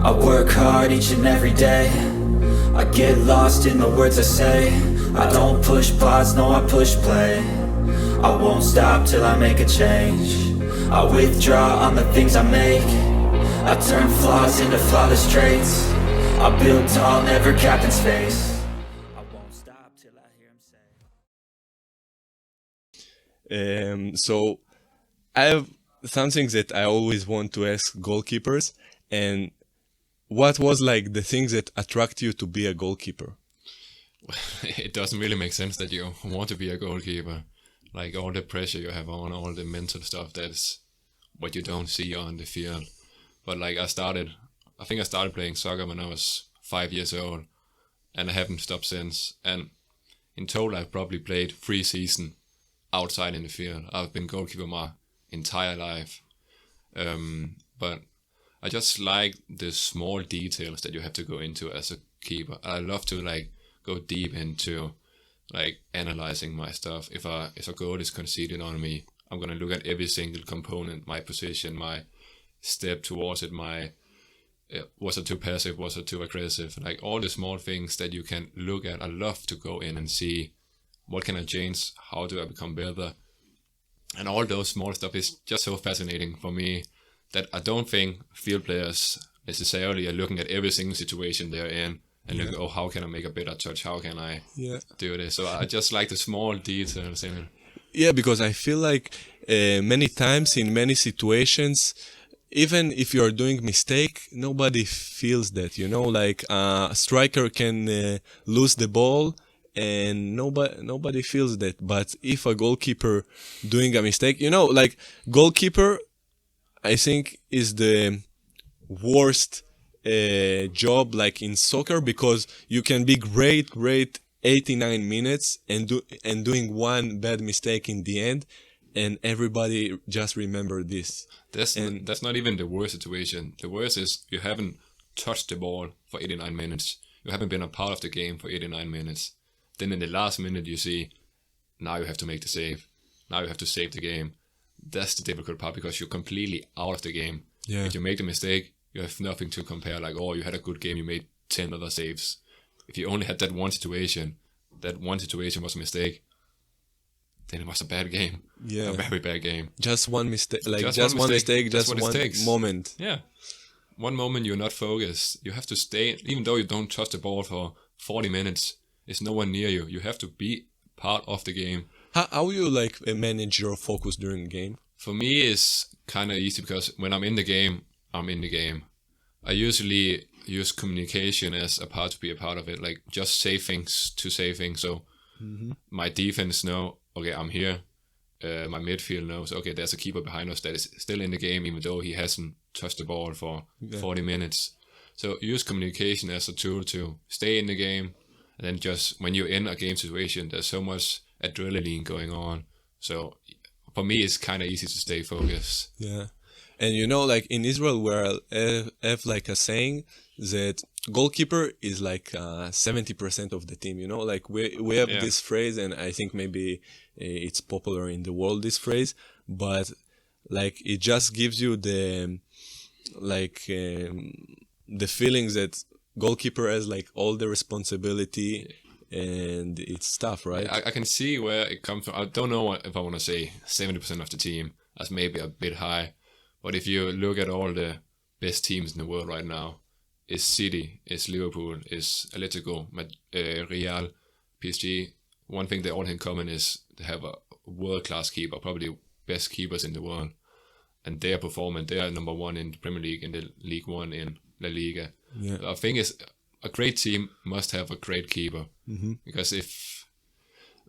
I work hard each and every day. I get lost in the words I say. I don't push pause, no, I push play. I won't stop till I make a change. I withdraw on the things I make. I turn flaws into flawless traits. I build tall, never capped in space. I won't stop till I hear him say. So I have something that I always want to ask goalkeepers, and what was like the things that attract you to be a goalkeeper? It doesn't really make sense that you want to be a goalkeeper. Like all the pressure you have on, all the mental stuff, that's what you don't see on the field. But like I think I started playing soccer when I was 5 years old, and I haven't stopped since. And in total, I've probably played 3 seasons outside in the field. I've been goalkeeper my entire life. But I just like the small details that you have to go into as a keeper. I love to like go deep into like analyzing my stuff. If a goal is conceded on me, I'm gonna look at every single component, my position, my step towards it, my was it too passive, was it too aggressive, like all the small things that you can look at. I love to go in and see what can I change, how do I become better, and all those small stuff is just so fascinating for me that I don't think field players necessarily are looking at every single situation they're in and look, oh, how can I make a better touch? How can I do this? So I just like the small details in it. Yeah, because I feel like many times in many situations, even if you are doing mistake, nobody feels that, you know, like a striker can lose the ball and nobody feels that. But if a goalkeeper doing a mistake, you know, like goalkeeper, I think is the worst job like in soccer, because you can be great 89 minutes and doing one bad mistake in the end, and everybody just remember this. That's not even the worst situation. The worst is you haven't touched the ball for 89 minutes. You haven't been a part of the game for 89 minutes. Then in the last minute you see, now you have to make the save. Now you have to save the game. That's the difficult part, because you're completely out of the game. Yeah. If you make the mistake, you have nothing to compare. Like, oh, you had a good game, you made 10 other saves. If you only had that one situation was a mistake, then it was a bad game. Yeah. A very bad game. Just one mistake, like just one mistake, just one moment. Yeah. One moment you're not focused. You have to stay, even though you don't touch the ball for 40 minutes, it's no one near you. You have to be part of the game. How you like manage your focus during the game? For me, it's kind of easy, because when I'm in the game, I'm in the game. I usually use communication as a part to be a part of it, like just say things to say things. So my defense know, okay, I'm here. My midfield knows, okay, there's a keeper behind us that is still in the game, even though he hasn't touched the ball for 40 minutes. So use communication as a tool to stay in the game. And then just when you're in a game situation, there's so much adrenaline going on. So for me, it's kind of easy to stay focused. Yeah. And you know, like in Israel, where I have like a saying that goalkeeper is like 70% of the team, you know, like we have this phrase, and I think maybe it's popular in the world, this phrase, but like it just gives you the like the feelings that goalkeeper has like all the responsibility and it's tough, right? I can see where it comes from. I don't know if I want to say 70% of the team. That's maybe a bit high. But if you look at all the best teams in the world right now, it's City, it's Liverpool, it's Atletico, Real, PSG. One thing they all have in common is they have a world-class keeper, probably best keepers in the world. And they are performing. They are number one in the Premier League, in the League One, in La Liga. Yeah. I think a great team must have a great keeper. Because I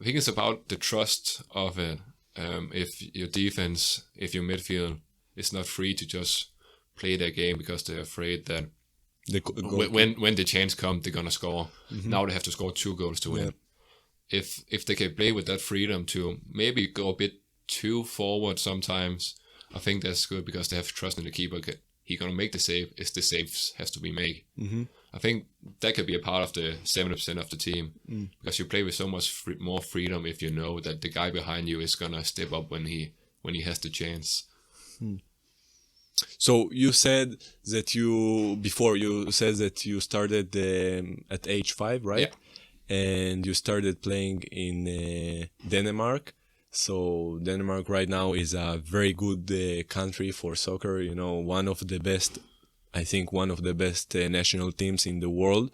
think it's about the trust of it. If your defense, if your midfield is not free to just play their game because they're afraid that when the chance comes, they're gonna score. Now they have to score 2 goals to win. If they can play with that freedom to maybe go a bit too forward sometimes, I think that's good, because they have trust in the keeper. He's gonna make the save if the save has to be made. I think that could be a part of the 70% of the team, because you play with so much more freedom if you know that the guy behind you is gonna step up when he has the chance. So you said that you started at age 5, right? And you started playing in Denmark. So Denmark right now is a very good country for soccer. You know, one of the best national teams in the world.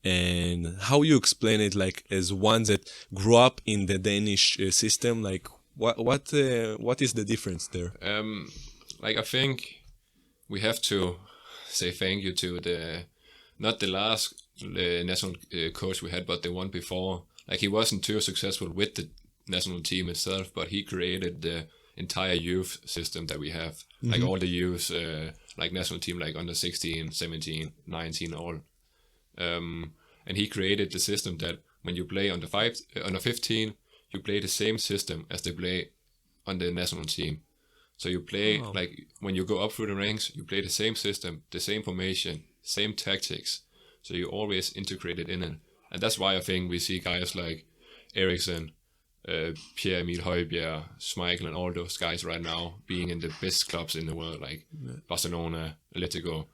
And how you explain it, like as one that grew up in the Danish system, like what is the difference there? Like I think we have to say thank you to not the last national coach we had, but the one before. Like he wasn't too successful with the national team itself, but he created the entire youth system that we have. Like all the youth, like national team, like under 16, 17, 19, all. And he created the system that when you play under 15, you play the same system as they play on the national team. So you play, like, when you go up through the ranks, you play the same system, the same formation, same tactics. So you always integrate it in it. And that's why I think we see guys like Eriksen, Pierre-Emil Højbjerg, Schmeichel, and all those guys right now being in the best clubs in the world, like Barcelona, Atletico,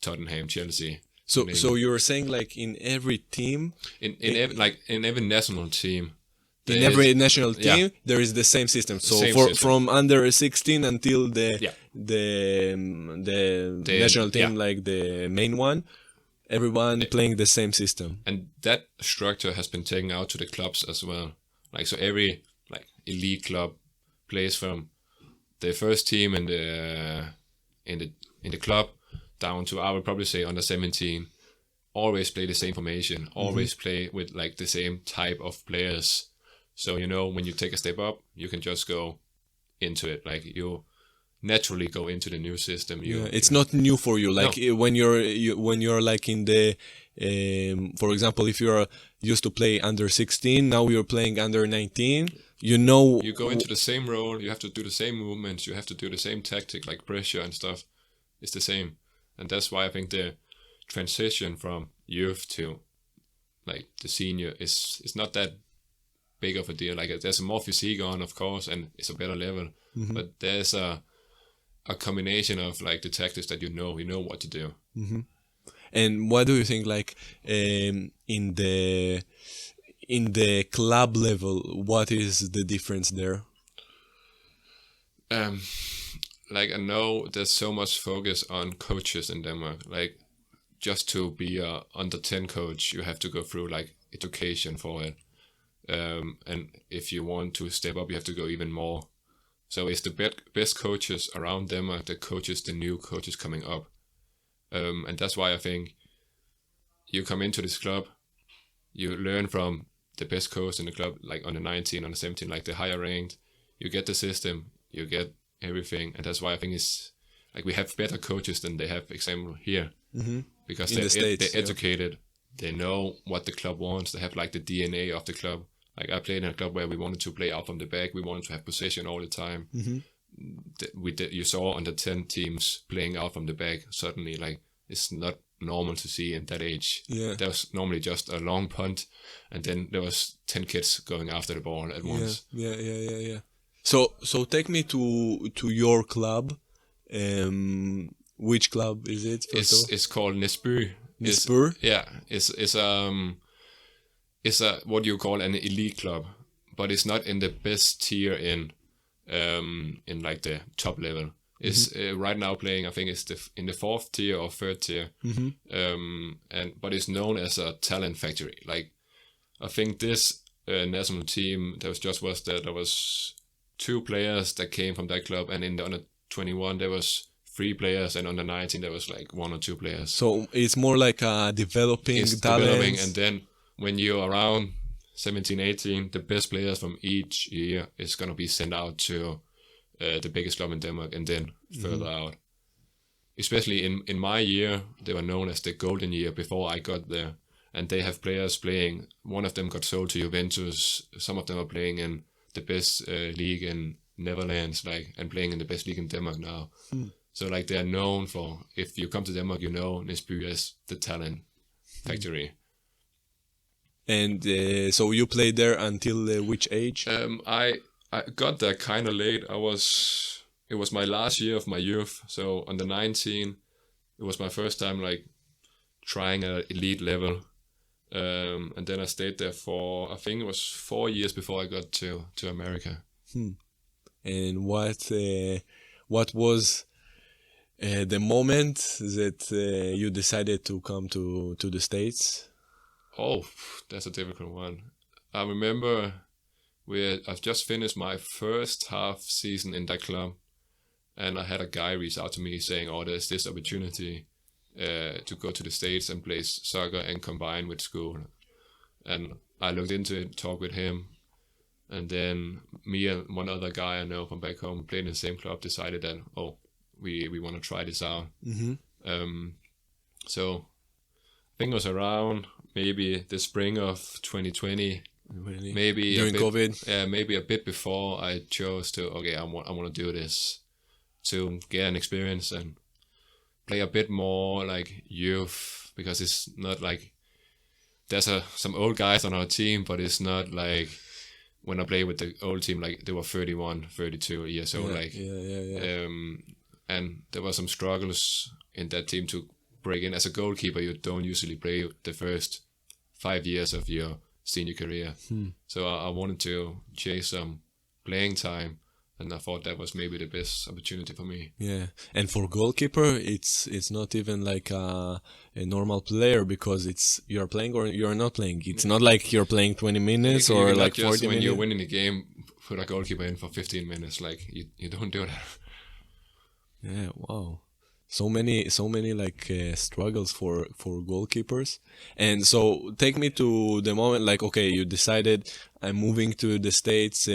Tottenham, Chelsea. So you're saying like in every team, in every national team, there is the same system. So from under 16 until the national team, like the main one, everyone playing the same system. And that structure has been taken out to the clubs as well. Like so, every like elite club plays from the first team in the club down to, I would probably say, under 17. Always play the same formation. Always play with like the same type of players. So, you know, when you take a step up, you can just go into it. Like you naturally go into the new system. It's not new for you. Like when you're like in the, for example, if you're used to play under 16, now you're playing under 19. You know, you go into the same role. You have to do the same movements. You have to do the same tactic, like pressure and stuff. It's the same, and that's why I think the transition from youth to like the senior is not that big of a deal. Like there's more physique on, of course, and it's a better level. But there's a combination of like the tactics that you know what to do. And what do you think, like in the club level, what is the difference there? Like I know there's so much focus on coaches in Denmark. Like just to be a under 10 coach, you have to go through like education for it. And if you want to step up, you have to go even more. So it's the best coaches around Denmark that coaches the new coaches coming up. And that's why I think you come into this club, you learn from the best coach in the club, like under 19, under 17, like the higher ranked. You get the system, you get everything, and that's why I think it's like we have better coaches than they have, example here, because they're educated. They know what the club wants. They have like the DNA of the club. Like I played in a club where we wanted to play out from the back. We wanted to have possession all the time. You saw under 10 teams playing out from the back. Suddenly, like it's not normal to see in that age. There was normally just a long punt, and then there was 10 kids going after the ball at once. Yeah. So take me to your club. Which club is it? It's called Næsby. It's a what you call an elite club, but it's not in the best tier in like the top level. It's right now playing, I think it's in the 4th tier or 3rd tier, but it's known as a talent factory. Like I think this national team there was 2 players that came from that club, and in the under 21 there was 3 players, and under 19 there was like 1 or 2 players. So it's more like a developing talent. And then when you're around 17, 18, the best players from each year is going to be sent out to the biggest club in Denmark, and then further out. Especially in my year, they were known as the golden year before I got there. And they have players playing. One of them got sold to Juventus. Some of them are playing in the best league in Netherlands, and playing in the best league in Denmark now. So like they are known for, if you come to Denmark, you know Næsby as the talent factory. And so you played there until which age? I got there kind of late. I was it was my last year of my youth. So on the 19, it was my first time like trying at elite level. And then I stayed there for, I think it was 4 years before I got to America. And what was the moment that you decided to come to the States? Oh, that's a difficult one. I remember I've just finished my first half season in that club, and I had a guy reach out to me saying, "Oh, there's this opportunity to go to the States and play soccer and combine with school." And I looked into it, talked with him, and then me and one other guy I know from back home playing in the same club decided that, oh, we want to try this out. So I think it was around maybe the spring of 2020. Really? Maybe During COVID? Yeah, maybe a bit before I chose to, okay, I want to do this to get an experience and play a bit more like youth, because it's not like there's some old guys on our team, but it's not like when I play with the old team, like they were 31, 32 years old. And there were some struggles in that team to break in. As a goalkeeper, you don't usually play the first 5 years of your senior career. So I wanted to chase some playing time, and I thought that was maybe the best opportunity for me. Yeah, and for goalkeeper, it's not even like a normal player, because you're playing or you're not playing. It's not like you're playing 20 minutes You or cannot like just 40 when minutes. you're winning the game, put a goalkeeper in for 15 minutes. Like you don't do that. Yeah, wow. So many like struggles for goalkeepers. And so take me to the moment, like, okay, you decided I'm moving to the States.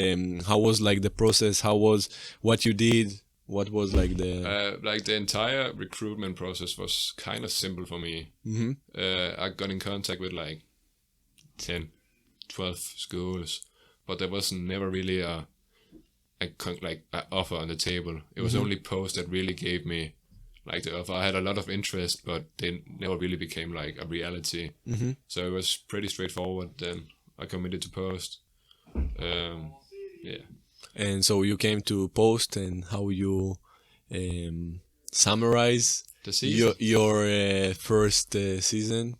How was like the process? How was what you did? What was like the entire recruitment process was kind of simple for me. I got in contact with like 10, 12 schools, but there was never really a offer on the table. It was only Post that really gave me like the offer. I had a lot of interest, but they never really became like a reality. So it was pretty straightforward. Then I committed to Post. Yeah. And so you came to Post, and how you summarize The season? your first season?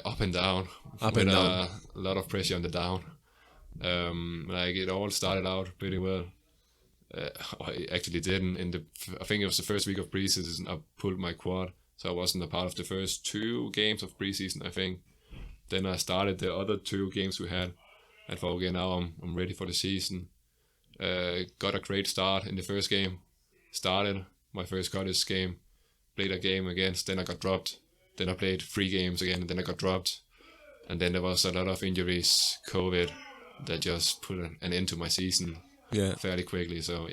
Up and down. Up with and down. A lot of pressure on the down. Like it all started out pretty well. I actually didn't. I think it was the first week of preseason, I pulled my quad, so I wasn't a part of the first 2 games of preseason, I think. Then I started the other 2 games we had, and thought, okay, now I'm ready for the season. Got a great start in the first game. Started my first college game, played a game against, then I got dropped. Then I played 3 games again, and then I got dropped. And then there was a lot of injuries, COVID, that just put an end to my season fairly quickly. So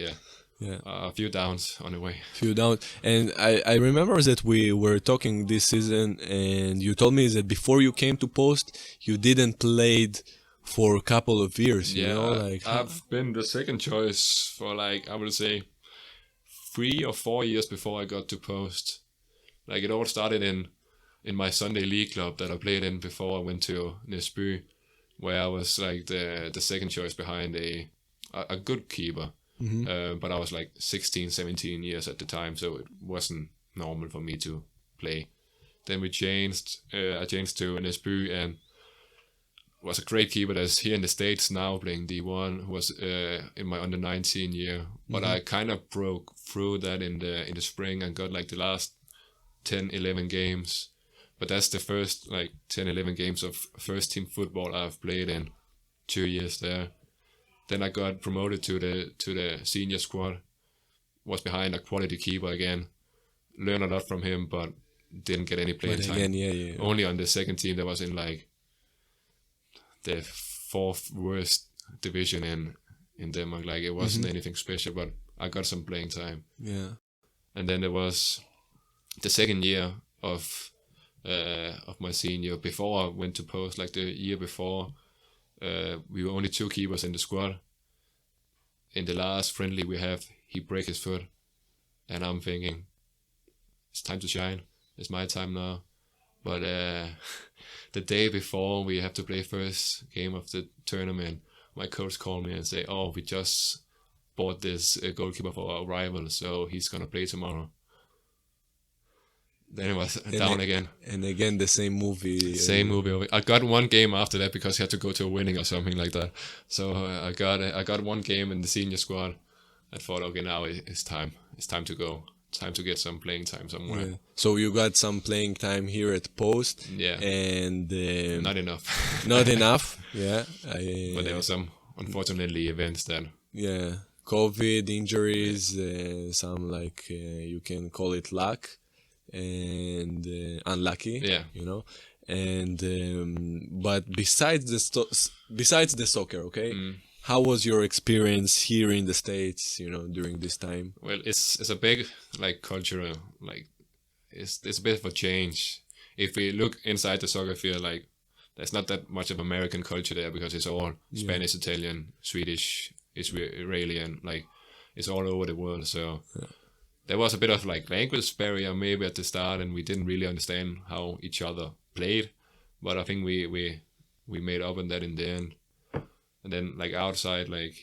a few downs on the way. Few down. And I remember that we were talking this season, and you told me that before you came to Post, you didn't played for a couple of years. You know, like I've been the second choice for like, I would say 3 or 4 years before I got to Post. Like it all started in my Sunday league club that I played in before I went to Næsby, where I was like the second choice behind a good keeper. But I was like 16, 17 years at the time, so it wasn't normal for me to play. Then we changed. I changed to Næsby, and was a great keeper that's here in the States now playing D1, who was in my under 19 year. But I kind of broke through that in the spring and got like the last 10, 11 games. But that's the first like 10, 11 games of first team football I've played in 2 years there. Then I got promoted to the senior squad. Was behind a quality keeper again. Learned a lot from him, but didn't get any playing time. Only on the second team that was in like the 4th worst division in Denmark. Like it wasn't anything special, but I got some playing time. Yeah. And then there was the second year of my senior, before I went to Post, like the year before. We were only 2 keepers in the squad. In the last friendly we have, he break his foot, and I'm thinking, it's time to shine. It's my time now. But the day before we have to play first game of the tournament, my coach called me and say, "Oh, we just bought this goalkeeper for our rival, so he's gonna play tomorrow. Then it was down again. And again, the same movie. Same movie. I got one game after that because he had to go to a winning or something like that. So I got one game in the senior squad. I thought, okay, now it's time. It's time to go. Time to get some playing time somewhere. Yeah. So you got some playing time here at Post. Yeah. And not enough. not enough. Yeah. But there were some, unfortunately, events that. Yeah. COVID, injuries, some like you can call it luck. And unlucky, yeah, you know, and but besides the soccer, okay, how was your experience here in the States, you know, during this time? Well, it's a big like cultural, like it's a bit of a change. If we look inside the soccer field, like there's not that much of American culture there because it's all Spanish, Italian, Swedish, Israeli, and like it's all over the world. So. Yeah. There was a bit of like language barrier maybe at the start, and we didn't really understand how each other played. But I think we made up on that in the end. And then like outside, like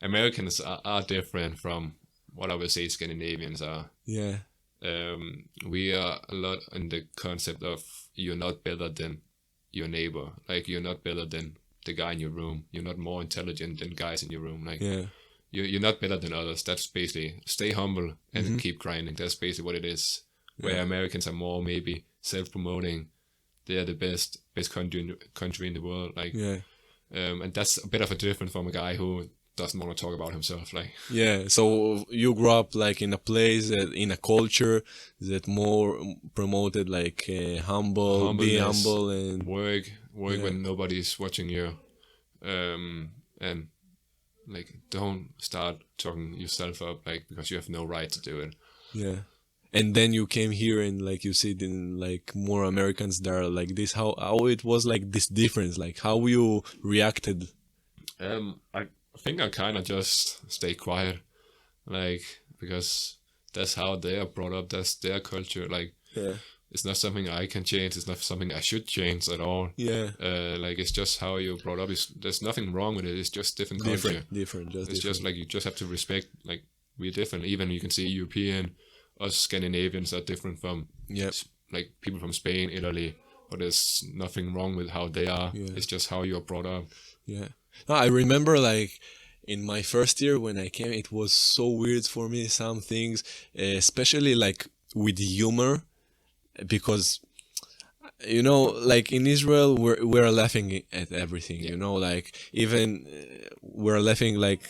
Americans are different from what I would say Scandinavians are. Yeah. We are a lot in the concept of you're not better than your neighbor. Like you're not better than the guy in your room. You're not more intelligent than guys in your room. Like. Yeah. You're not better than others. That's basically stay humble and keep grinding. That's basically what it is. Where Americans are more maybe self-promoting. They are the best country in the world. Like, and that's a bit of a difference from a guy who doesn't want to talk about himself. Like, yeah. So you grew up like in a place in a culture that more promoted like be humble and work when nobody's watching you, and. Like, don't start talking yourself up, like, because you have no right to do it. Yeah. And then you came here and, like, you see in, like, more Americans that are like this. How it was, like, this difference? Like, how you reacted? I think I kind of just stay quiet. Like, because that's how they are brought up. That's their culture. Like, it's not something I can change. It's not something I should change at all. Yeah. Like it's just how you're brought up. There's nothing wrong with it. It's just different culture. Different. Just like you just have to respect. Like we're different. Even you can see European, us Scandinavians are different from like people from Spain, Italy. But there's nothing wrong with how they are. Yeah. It's just how you're brought up. Yeah. No, I remember like in my first year when I came, it was so weird for me. Some things, especially like with humor. Because you know, like in Israel, we're laughing at everything. You know, like even we're laughing, like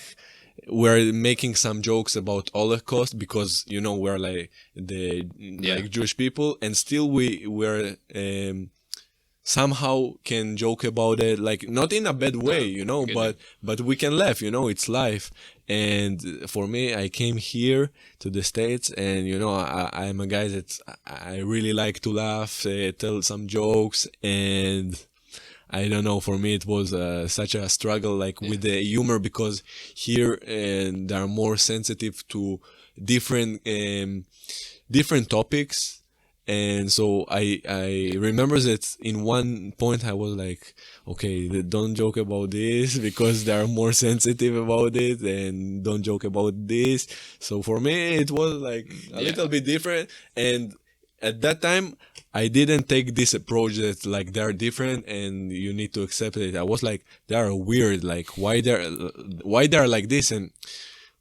we're making some jokes about Holocaust because you know we're like like Jewish people, and still we're somehow can joke about it, like not in a bad way, you know, but we can laugh. You know, it's life. And for me, I came here to the States, and you know, I'm a guy that I really like to laugh, tell some jokes, and I don't know. For me, it was such a struggle, like with the humor, because here they are more sensitive to different topics. And so I remember that in one point I was like, okay, don't joke about this because they are more sensitive about it, and don't joke about this. So for me, it was like a little bit different. And at that time, I didn't take this approach that like they're different and you need to accept it. I was like, they are weird. Like why they're like this? And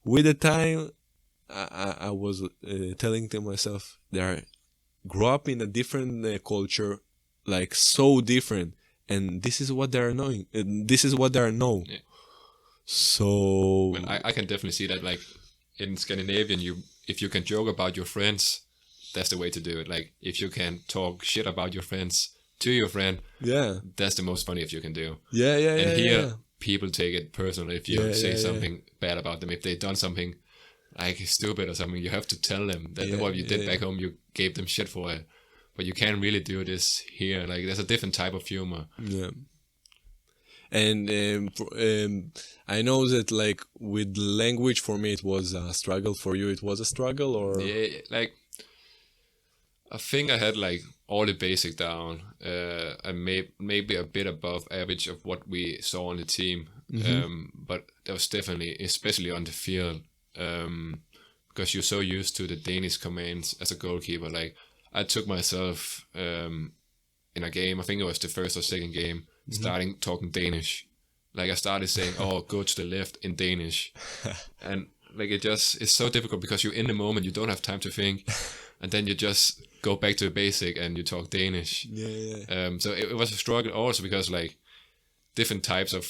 with the time, I was telling to myself, they're grow up in a different culture, like so different, and this is what they're knowing. This is what they're known. Yeah. So well, I can definitely see that. Like in Scandinavian, if you can joke about your friends, that's the way to do it. Like if you can talk shit about your friends to your friend, that's the most funny if you can do. And here, people take it personal if you say something bad about them. If they've done something like stupid or something, you have to tell them that what you did back home, you gave them shit for it. But you can't really do this here. Like there's a different type of humor. Yeah. And I know that like with language, for me it was a struggle. For you, it was a struggle, or like I think I had like all the basic down, and maybe a bit above average of what we saw on the team. But that was definitely, especially on the field, because you're so used to the Danish commands as a goalkeeper. Like, I took myself in a game, I think it was the first or second game, starting talking Danish. Like, I started saying, "Oh, go to the left" in Danish, and like it's so difficult because you're in the moment, you don't have time to think, and then you just go back to the basic and you talk Danish. So it was a struggle also because like different types of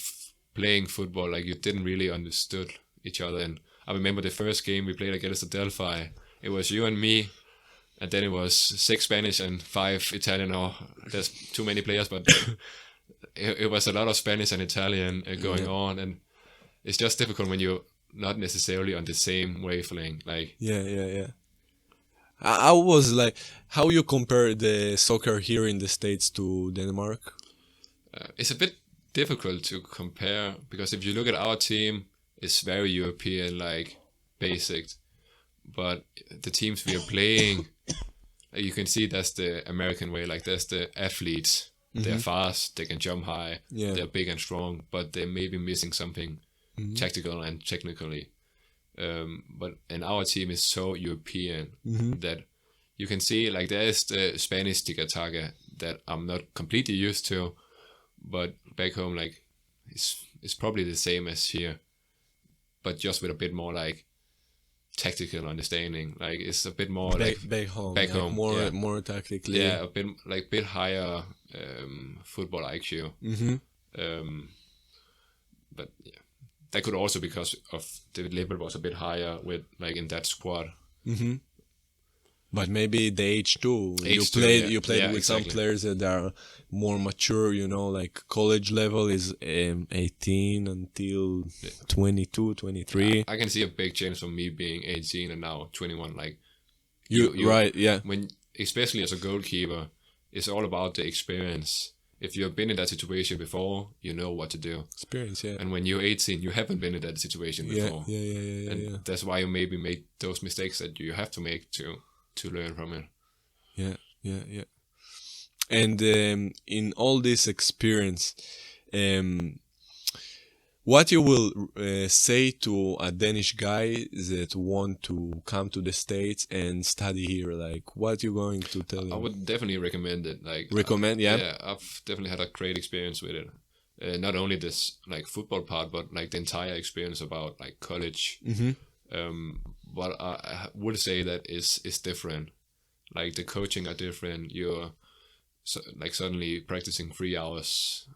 playing football, like you didn't really understood each other. And I remember the first game we played against Delphi, it was you and me, and then it was 6 Spanish and 5 Italian. Or there's too many players, but it was a lot of Spanish and Italian going on, and it's just difficult when you're not necessarily on the same wavelength. Like I was like, how you compare the soccer here in the States to Denmark? It's a bit difficult to compare because if you look at our team, it's very European, like basic. But the teams we are playing, you can see that's the American way. Like there's the athletes, they're fast, they can jump high, they're big and strong, but they may be missing something tactical and technically. And our team is so European that you can see like there is the Spanish tiki-taka that I'm not completely used to, but back home like it's probably the same as here, but just with a bit more like tactical understanding. Like it's a bit more back home more tactically. Yeah, a bit higher football IQ. But yeah. That could also because of the level was a bit higher with like in that squad. But maybe the age too. You played with some players that are more mature. You know, like college level is 18 until 22, 23. I can see a big change from me being 18 and now 21. Like you right, yeah. When especially as a goalkeeper, it's all about the experience. If you've been in that situation before, you know what to do. Experience, yeah. And when you're 18, you haven't been in that situation before. Yeah. That's why you maybe make those mistakes that you have to make to learn from it. Yeah. And in all this experience, what you will say to a Danish guy that want to come to the States and study here? Like, what you going to tell him? I would definitely recommend it. Yeah, I've definitely had a great experience with it. Not only this like football part, but like the entire experience about like college. But I would say that it's different. Like the coaching are different. You're like suddenly practicing 3 hours,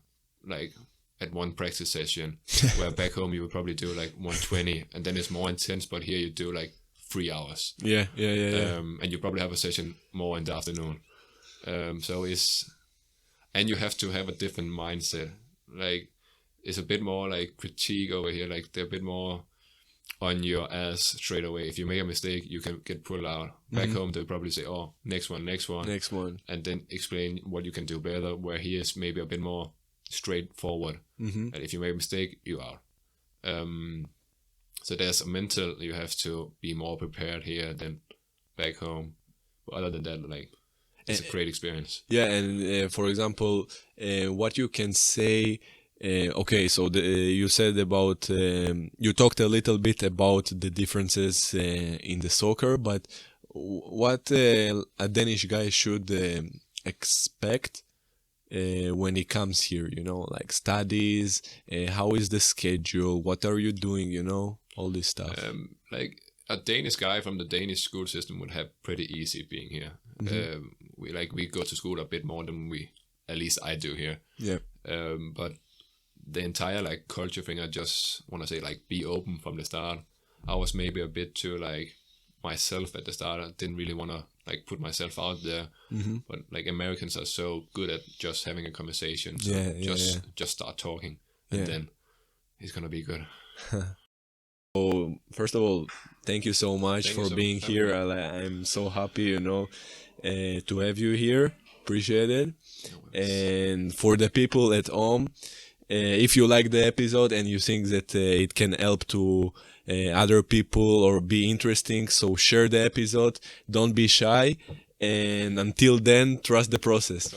like at one practice session, where back home you would probably do like 120, and then it's more intense. But here you do like 3 hours. Yeah. And you probably have a session more in the afternoon. And you have to have a different mindset. Like it's a bit more like critique over here. Like they're a bit more on your ass straight away. If you make a mistake, you can get pulled out. Back home they'll probably say, "Oh, next one," and then explain what you can do better. Where he is maybe a bit more straightforward. And if you make a mistake, you're out. So there's a mental, you have to be more prepared here than back home. But other than that, like it's a great experience. Yeah, and for example, what you can say. Okay, so you said about you talked a little bit about the differences in the soccer, but what a Danish guy should expect when he comes here, you know, like studies, how is the schedule, what are you doing, you know, all this stuff. Like a Danish guy from the Danish school system would have pretty easy being here. We go to school a bit more than at least I do here. Yeah. But the entire like culture thing, I just want to say like be open from the start. I was maybe a bit too like myself at the start. I didn't really want to like put myself out there. But like Americans are so good at just having a conversation. So just start talking and then it's gonna be good. So first of all, thank you so much for being here. I'm so happy, you know, to have you here. Appreciate it. And for the people at home, if you like the episode and you think that it can help to other people or be interesting, so share the episode. Don't be shy. And until then, trust the process.